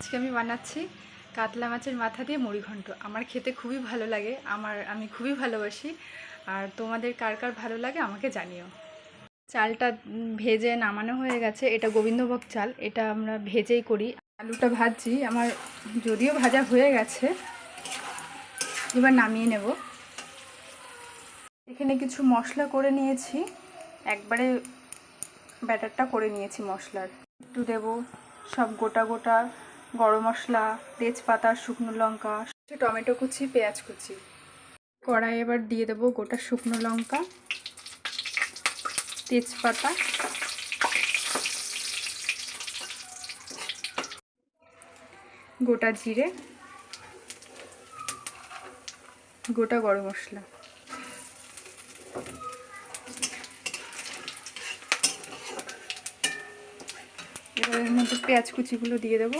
আজকে আমি বানাচ্ছি কাতলা মাছের মাথা দিয়ে মুড়িঘণ্ট। আমার খেতে খুবই ভালো লাগে, আমি খুবই ভালোবাসি। আর তোমাদের কার কার ভালো লাগে আমাকে জানিও। চালটা ভেজে নামানো হয়ে গেছে। এটা গোবিন্দভোগ চাল, এটা আমরা ভেজেই করি। আলুটা ভাজছি, আমার যদিও ভাজা হয়ে গেছে, এবার নামিয়ে নেব। এখানে কিছু মশলা করে নিয়েছি, একবারে ব্যাটারটা করে নিয়েছি মশলার। একটু দেব সব গোটা গোটা গরম মশলা, তেজপাতা, শুকনো লঙ্কা, টমেটো কুচি, পেঁয়াজ কুচি। কড়াই এবার দিয়ে দেব গোটা শুকনো লঙ্কা, তেজপাতা, গোটা জিরে, গোটা গরম মশলা। এবার এর মধ্যে পেঁয়াজ কুচিগুলো দিয়ে দেব।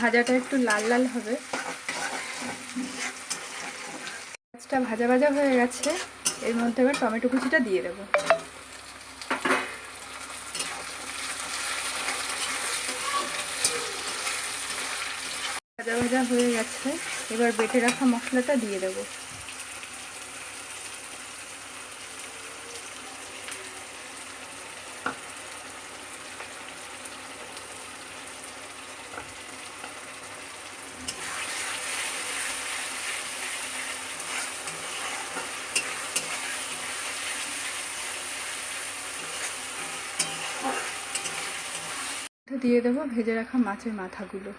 ভাজাটা একটু লাল লাল হবে। পেঁয়াজটা ভাজা ভাজা হয়ে গেছে, এর মধ্যে এবার টমেটো কুচিটা দিয়ে দেব। ভাজা ভাজা হয়ে গেছে, এবার বেটে রাখা মশলাটা দিয়ে দেব। দিয়ে দেব ভেজে রাখা মাছের মাথাগুলো।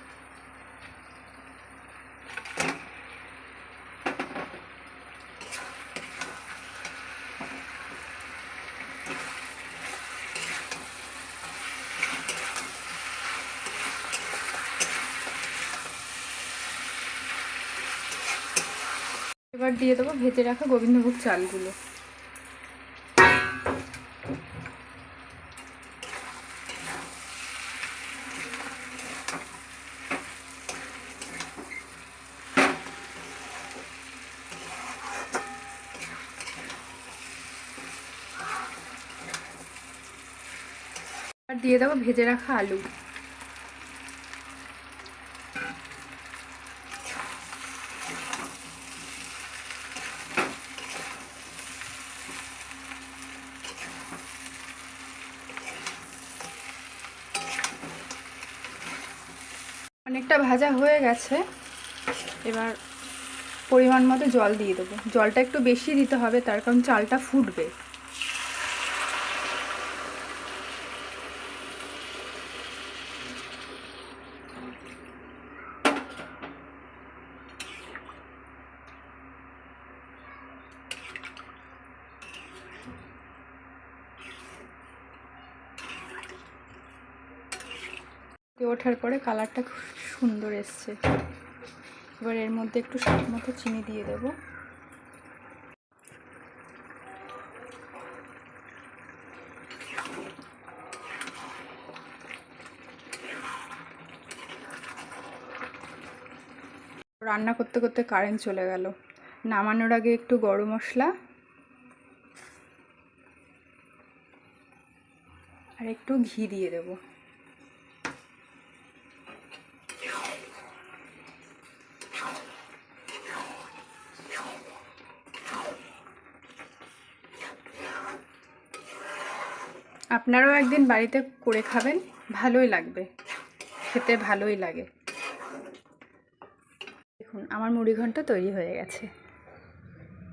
এবার দিয়ে দেবো ভেজে রাখা গোবিন্দভোগ চালগুলো। আর দিয়ে দেবো ভেজে রাখা আলু। অনেকটা ভাজা হয়ে গেছে, এবার পরিমাণ মতো জল দিয়ে দেবো। জলটা একটু বেশি দিতে হবে, তার কারণ চালটা ফুটবে। ওঠার পরে কালারটা খুব সুন্দর এসছে। এবার এর মধ্যে একটু স্বাদ মতো চিনি দিয়ে দেব। রান্না করতে করতে কারেন্ট চলে গেল। নামানোর আগে একটু গরম মশলা আর একটু ঘি দিয়ে দেব। আপনারাও একদিন বাড়িতে করে খাবেন, ভালোই লাগবে, খেতে ভালোই লাগে। দেখুন আমার মুড়িঘণ্ট তৈরি হয়ে গেছে।